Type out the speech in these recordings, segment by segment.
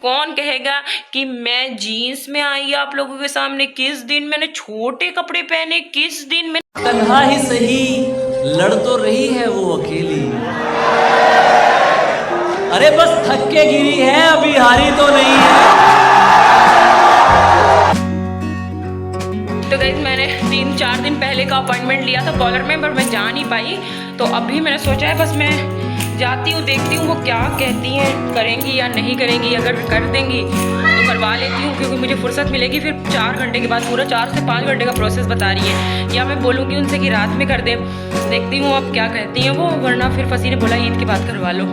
कौन कहेगा कि मैं जीन्स में आई आप लोगों के सामने? किस दिन मैंने छोटे कपड़े पहने, किस दिन मैं तन्हा ही सही लड़ तो रही है वो अकेली, अरे बस थक के गिरी है, अभी हारी तो नहीं है। तो गाइस मैंने 3-4 दिन पहले का अपॉइंटमेंट लिया था कॉलर में, पर मैं जा नहीं पाई। तो अभी मैंने सोचा है बस मैं जाती हूँ, देखती हूँ वो क्या कहती हैं, करेंगी या नहीं करेंगी। अगर कर देंगी तो करवा लेती हूँ, क्योंकि मुझे फुर्सत मिलेगी फिर 4 घंटे के बाद। पूरा 4 से 5 घंटे का प्रोसेस बता रही है, या मैं बोलूँगी उनसे कि रात में कर दें। देखती हूँ अब क्या कहती हैं वो, वरना फिर फसी ने बोला ईद के बाद करवा लो।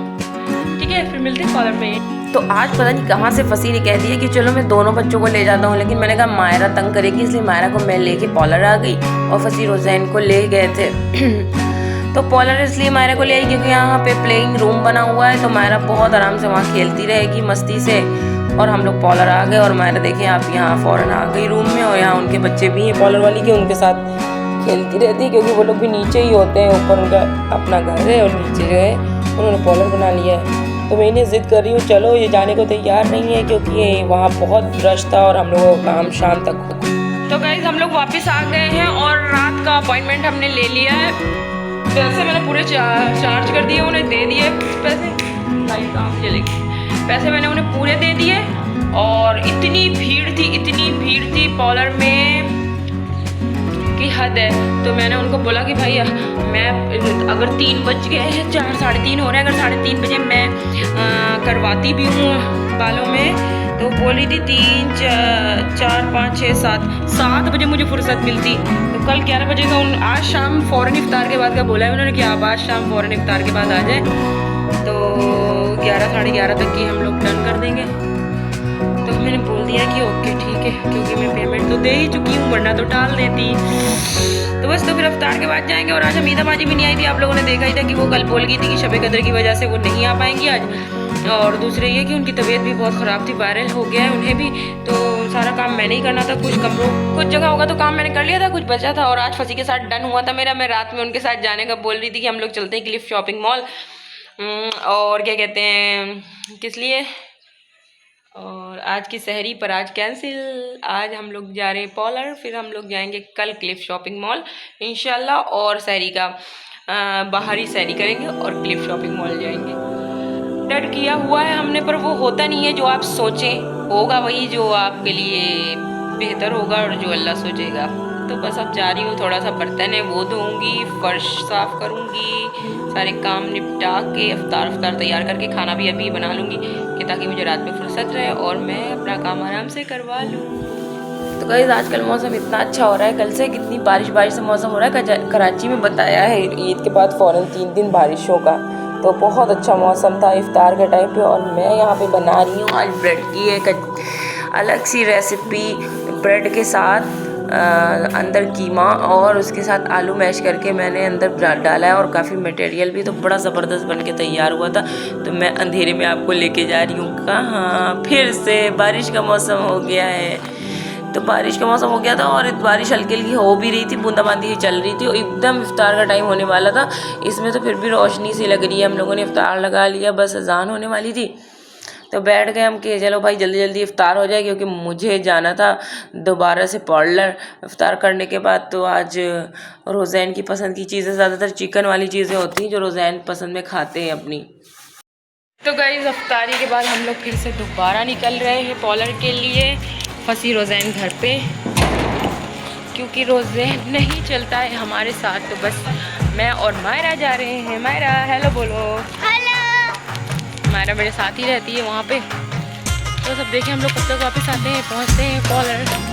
ठीक है, फिर मिलते हैं कॉलर पे। तो आज पता नहीं कहाँ से फसी ने कह दिया कि चलो मैं दोनों बच्चों को ले जाता हूँ, लेकिन मैंने कहा मायरा तंग करेगी, इसलिए मायरा को मैं लेके पॉलर आ गई और फसी रोज़ैन को ले गए थे। तो पॉलर इसलिए मायरा को ले आई क्योंकि यहाँ पे प्लेइंग रूम बना हुआ है, तो मायरा बहुत आराम से वहाँ खेलती रहेगी मस्ती से। और हम लोग पॉलर आ गए और मायरा देखें आप यहाँ फ़ौरन आ गई रूम में, और यहाँ उनके बच्चे भी हैं पॉलर वाली के, उनके साथ खेलती रहती है, क्योंकि वो लोग भी नीचे ही होते हैं, ऊपर उनका अपना घर है और नीचे जो है उन्होंने पॉलर बना लिया है। तो मैं इन्हें ज़िद कर रही हूँ चलो, ये जाने को तैयार नहीं है क्योंकि ये वहाँ बहुत रश था और हम लोगों का काम शाम तक हो। तो गाइस हम लोग वापस आ गए हैं और रात का अपॉइंटमेंट हमने ले लिया है। पैसे मैंने पूरे चार्ज कर दिए, उन्हें दे दिए पैसे, लाइट काम चलेगी, पैसे मैंने उन्हें पूरे दे दिए। और इतनी भीड़ थी पॉलर में की हद है। तो मैंने उनको बोला कि भाई मैं अगर 3 बज गए हैं, 4 साढ़े 3 हो रहे हैं, अगर 3:30 बजे मैं करवाती भी हूँ बालों में, तो बोली थी 3 4 5 6 7 बजे मुझे फुर्सत मिलती। तो कल 11 बजे का आज शाम फ़ौरन इफ्तार के बाद का बोला है उन्होंने कि आप आज शाम फ़ौरन इफ्तार के बाद आ जाए, तो 11 साढ़े 11 तक की हम लोग डन कर देंगे। तो मैंने बोल दिया कि ओके ठीक है, क्योंकि मैं पेमेंट तो दे ही चुकी हूँ, वरना तो टाल देती। तो बस तो फिर इफ्तार के बाद जाएंगे। और आज हमीदा बाजी भी नहीं आई थी, आप लोगों ने देखा ही था कि वो कल बोल गई थी कि शब कदर की वजह से वो नहीं आ पाएंगी आज। और दूसरे ये कि उनकी तबीयत भी बहुत ख़राब थी, वायरल हो गया है उन्हें भी, तो सारा काम मैंने ही करना था। कुछ कमरों कुछ जगह होगा तो काम मैंने कर लिया था, कुछ बचा था। और आज फसी के साथ डन हुआ था मेरा, मैं रात में उनके साथ जाने का बोल रही थी कि हम लोग चलते हैं क्लिफ शॉपिंग मॉल, और क्या कहते हैं किस लिए, और आज की सहरी पर आज कैंसिल। आज हम लोग जा रहे हैं पॉलर, फिर हम लोग जाएंगे कल क्लिफ शॉपिंग मॉल इंशाल्लाह, और सहरी का बाहरी सहरी करेंगे और क्लिफ शॉपिंग मॉल जाएंगे। डर किया हुआ है हमने, पर वो होता नहीं है जो आप सोचें, होगा वही जो आपके लिए बेहतर होगा और जो अल्लाह सोचेगा। तो बस अब जा रही हूँ, थोड़ा सा बर्तन है वो धोऊंगी, फर्श साफ़ करूँगी, सारे काम निपटा के इफ्तार तैयार करके खाना भी अभी बना लूँगी, कि ताकि मुझे रात में फुर्सत रहे और मैं अपना काम आराम से करवा लूँ। तो गाइस आजकल मौसम इतना अच्छा हो रहा है, कल से कितनी बारिश से मौसम हो रहा है। कराची में बताया है ईद के बाद फ़ौरन 3 दिन बारिशों का, तो बहुत अच्छा मौसम था इफ्तार के टाइम पे। और मैं यहाँ पे बना रही हूँ आज ब्रेड की एक अलग सी रेसिपी, ब्रेड के साथ अंदर कीमा और उसके साथ आलू मैश करके मैंने अंदर डाला है, और काफ़ी मटेरियल भी तो बड़ा ज़बरदस्त बन के तैयार हुआ था। तो मैं अंधेरे में आपको लेके जा रही हूँ कहाँ, फिर से बारिश का मौसम हो गया है। तो बारिश का मौसम हो गया था और बारिश हल्की हल्की हो भी रही थी, बूंदाबांदी चल रही थी, और एकदम इफ्तार का टाइम होने वाला था। इसमें तो फिर भी रोशनी सी लग रही है, हम लोगों ने इफ्तार लगा लिया, बस अजान होने वाली थी। तो बैठ गए हम कि चलो भाई जल्दी जल्दी इफ्तार हो जाए, क्योंकि मुझे जाना था दोबारा से पॉलर इफ्तार करने के बाद। तो आज रोज़ैन की पसंद की चीज़ें, ज़्यादातर चिकन वाली चीज़ें होती हैं जो रोज़ैन पसंद में खाते हैं अपनी। तो गाइस इफ्तारी के बाद हम लोग फिर से दोबारा निकल रहे हैं पॉलर के लिए। फसी रोज़ैन घर पे, क्योंकि रोज़ैन नहीं चलता है हमारे साथ, तो बस मैं और मायरा जा रहे हैं। मायरा हेलो बोलो। हेलो। मायरा मेरे साथ ही रहती है वहाँ पे। तो सब देखें हम लोग कब तक वापस आते हैं, पहुँचते हैं पॉलर।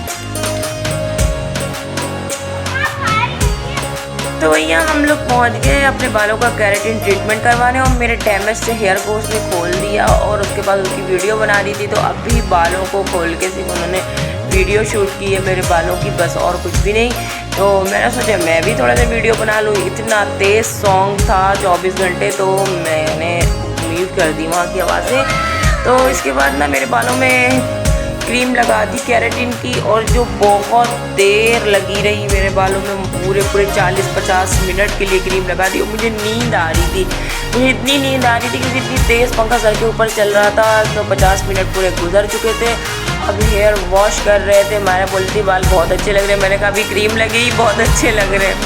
तो भैया हम लोग पहुँच गए अपने बालों का केराटिन ट्रीटमेंट करवाने, और मेरे डैमेज से हेयर को उसने खोल दिया और उसके बाद उसकी वीडियो बना दी थी। तो अभी बालों को खोल के सिर्फ उन्होंने वीडियो शूट की है मेरे बालों की, बस और कुछ भी नहीं। तो मैंने सोचा मैं भी थोड़ा सा वीडियो बना लूँ। इतना तेज़ सॉन्ग था 24 घंटे, तो मैंने म्यूट कर दी वहाँ की आवाज़ें। तो इसके बाद ना मेरे बालों में क्रीम लगा दी केराटिन की, और जो बहुत देर लगी रही मेरे बालों में, पूरे 40-50 मिनट के लिए क्रीम लगा दी। और मुझे नींद आ रही थी, मुझे इतनी नींद आ रही थी क्योंकि इतनी तेज़ पंखा सर के ऊपर चल रहा था। तो 50 मिनट पूरे गुजर चुके थे। अब हेयर वॉश कर रहे थे, मैंने बोलती बाल बहुत अच्छे लग रहे हैं। मैंने कहा अभी क्रीम लगी, बहुत अच्छे लग रहे हैं।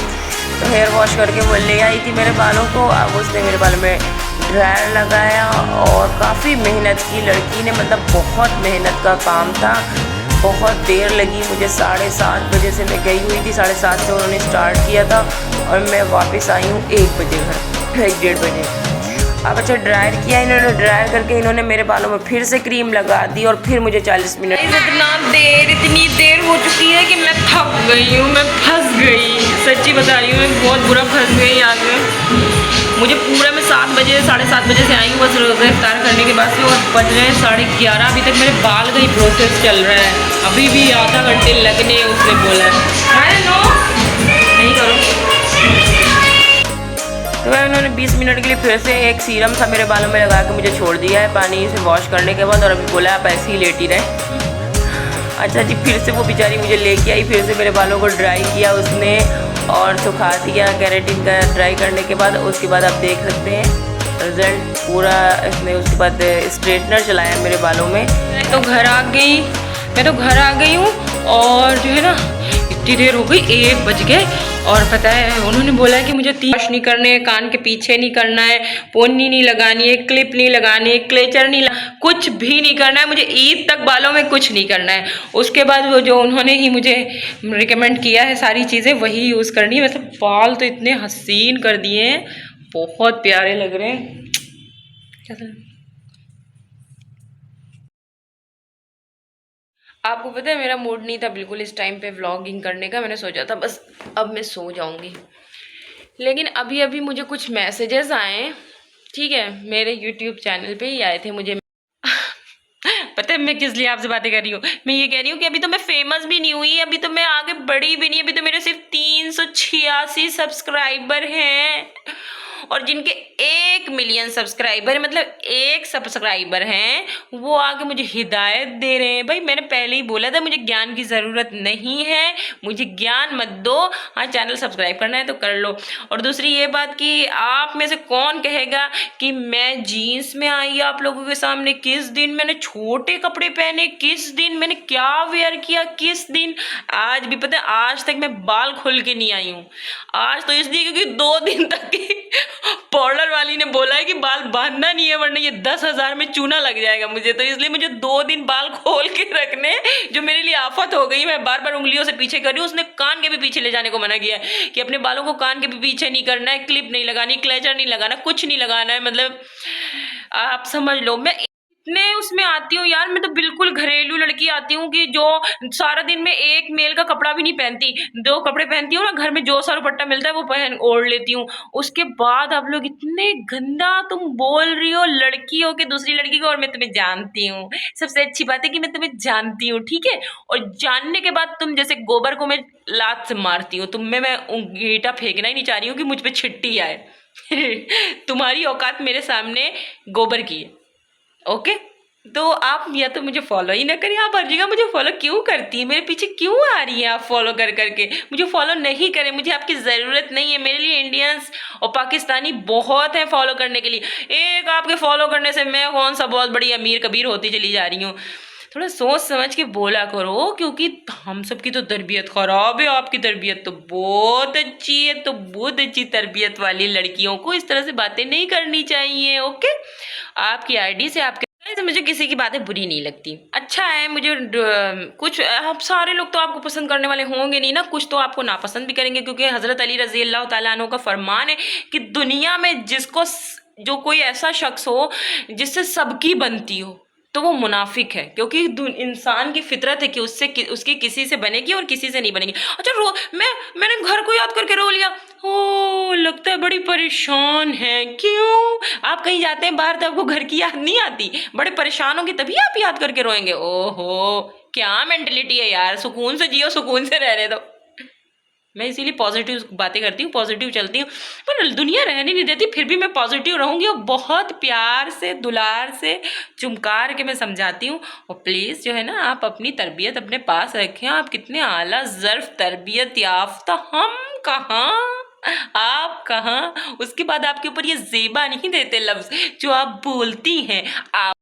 तो हेयर वॉश करके वो ले आई थी मेरे बालों को। अब उसने मेरे बालों में ड्रायर लगाया, और काफ़ी मेहनत की लड़की ने, मतलब बहुत मेहनत का काम था। बहुत देर लगी मुझे, 7:30 बजे से मैं गई हुई थी, 7:30 से उन्होंने स्टार्ट किया था, और मैं वापस आई हूँ 1 बजे घर, 1-1:30 बजे। अब अच्छा ड्रायर किया इन्होंने, ड्रायर करके इन्होंने मेरे बालों में फिर से क्रीम लगा दी, और फिर मुझे 40 मिनट इतनी देर हो चुकी है कि मैं थक गई हूँ, मैं फंस गई। सच्ची बता रही हूँ, मैं बहुत बुरा फंस गई आज में। मुझे पूरा मैं 7 बजे 7:30 बजे से आई हूँ बस रोज़ा इफ्तार करने के बाद से, और बज रहे हैं 11:30। अभी तक मेरे बाल का ही प्रोसेस चल रहा है, अभी भी आधा घंटे लगने उसने बोला है। नो नहीं करो। तो वह उन्होंने 20 मिनट के लिए फिर से एक सीरम था मेरे बालों में लगा के मुझे छोड़ दिया है पानी से वॉश करने के बाद, और अभी बोला आप ऐसे ही लेटी रहे। अच्छा जी, फिर से वो बेचारी मुझे लेके आई, फिर से मेरे बालों को ड्राई किया उसने और सुखा दिया केराटिन का ड्राई करने के बाद। उसके बाद आप देख सकते हैं रिजल्ट पूरा इसने। उसके बाद स्ट्रेटनर चलाया मेरे बालों में। मैं तो घर आ गई हूँ, और जो है ना इतनी देर हो गई, 1 बज गए। और पता है उन्होंने बोला है कि मुझे 3 वॉश नहीं करने हैं, कान के पीछे नहीं करना है, पोनी नहीं लगानी है, क्लिप नहीं लगानी है, क्लेचर नहीं कुछ भी नहीं करना है। मुझे ईद तक बालों में कुछ नहीं करना है। उसके बाद वो जो उन्होंने ही मुझे रिकमेंड किया है सारी चीज़ें वही यूज़ करनी है। मतलब बाल तो इतने हसीन कर दिए हैं, बहुत प्यारे लग रहे हैं। आपको पता है मेरा मूड नहीं था बिल्कुल इस टाइम पे व्लॉगिंग करने का। मैंने सोचा था बस अब मैं सो जाऊंगी, लेकिन अभी अभी मुझे कुछ मैसेजेस आए, ठीक है, मेरे यूट्यूब चैनल पे ही आए थे मुझे। पता है मैं किस लिए आपसे बातें कर रही हूँ? मैं ये कह रही हूँ कि अभी तो मैं फेमस भी नहीं हुई, अभी तो मैं आगे बढ़ी भी नहीं, अभी तो मेरे सिर्फ 386 सब्सक्राइबर हैं, और जिनके 1 मिलियन सब्सक्राइबर है, मतलब 1 सब्सक्राइबर हैं, वो आगे मुझे हिदायत दे रहे हैं। भाई मैंने पहले ही बोला था मुझे ज्ञान की ज़रूरत नहीं है, मुझे ज्ञान मत दो। हाँ, चैनल सब्सक्राइब करना है तो कर लो। और दूसरी ये बात कि आप में से कौन कहेगा कि मैं जीन्स में आई आप लोगों के सामने? किस दिन मैंने छोटे कपड़े पहने, किस दिन मैंने क्या वेयर किया, किस दिन? आज भी पता है आज तक मैं बाल खोल के नहीं आई हूँ। आज तो इसलिए क्योंकि 2 दिन तक पार्लर वाली ने बोला है कि बाल बांधना नहीं है वरना ये 10,000 में चूना लग जाएगा मुझे, तो इसलिए मुझे 2 दिन बाल खोल के रखने, जो मेरे लिए आफत हो गई। मैं बार बार उंगलियों से पीछे कर रही हूँ। उसने कान के भी पीछे ले जाने को मना किया है कि अपने बालों को कान के भी पीछे नहीं करना है, क्लिप नहीं लगानी, क्लेचर नहीं लगाना, कुछ नहीं लगाना है। मतलब आप समझ लो मैं इतने उसमें आती हूँ यार, मैं तो बिल्कुल घरेलू लड़की आती हूँ कि जो सारा दिन में एक मेल का कपड़ा भी नहीं पहनती, 2 कपड़े पहनती हूँ ना, घर में जो सा दुपट्टा मिलता है वो पहन ओढ़ लेती हूँ। उसके बाद आप लोग इतने गंदा तुम बोल रही हो लड़की हो कि दूसरी लड़की को, और मैं तुम्हें जानती हूँ। सबसे अच्छी बात है कि मैं तुम्हें जानती हूँ, ठीक है, और जानने के बाद तुम जैसे गोबर को मैं लात से मारती हूँ, तुम में मैं ईंटा फेंकना ही नहीं चाह रही हूँ कि मुझ पर छिट्टी आए। तुम्हारी औकात मेरे सामने गोबर की है, ओके? तो आप या तो मुझे फॉलो ही ना करें, आप हर जगह मुझे फॉलो क्यों करती है, मेरे पीछे क्यों आ रही है आप फॉलो कर करके? मुझे फॉलो नहीं करें, मुझे आपकी ज़रूरत नहीं है। मेरे लिए इंडियंस और पाकिस्तानी बहुत हैं फॉलो करने के लिए। एक आपके फॉलो करने से मैं कौन सा बहुत बड़ी अमीर कबीर होती चली जा रही हूँ। थोड़ा सोच समझ के बोला करो, क्योंकि हम सब की तो तरबियत ख़राब है, आपकी तरबियत तो बहुत अच्छी है। तो बहुत अच्छी तरबियत वाली लड़कियों को इस तरह से बातें नहीं करनी चाहिए, ओके? आपकी आईडी से आपके तो मुझे किसी की बातें बुरी नहीं लगती। अच्छा है, मुझे कुछ आप सारे लोग तो आपको पसंद करने वाले होंगे नहीं ना, कुछ तो आपको नापसंद भी करेंगे, क्योंकि हज़रत अली रज़ी अल्लाह तआला अन्हु का फरमान है कि दुनिया में जिसको जो कोई ऐसा शख्स हो जिससे सबकी बनती हो तो वो मुनाफिक है, क्योंकि इंसान की फितरत है कि उसकी किसी से बनेगी और किसी से नहीं बनेगी। अच्छा मैंने घर को याद करके रो लिया। ओ लगता है बड़ी परेशान है। क्यों? आप कहीं जाते हैं बाहर तो आपको घर की याद नहीं आती? बड़े परेशान होंगे तभी आप याद करके रोएंगे। ओहो क्या मेंटलिटी है यार, सुकून से जियो, सुकून से रहने दो। मैं इसीलिए पॉजिटिव बातें करती हूँ, पॉजिटिव चलती हूँ, पर दुनिया रहने नहीं देती, फिर भी मैं पॉजिटिव रहूँगी और बहुत प्यार से, दुलार से, चुमकार के मैं समझाती हूँ। और प्लीज़ जो है ना, आप अपनी तरबियत अपने पास रखें। आप कितने आला ज़र्फ तरबियत याफ्ता, हम कहाँ, आप कहाँ। उसके बाद आपके ऊपर ये ज़ेबा नहीं देते लफ्ज़ जो आप बोलती हैं। आप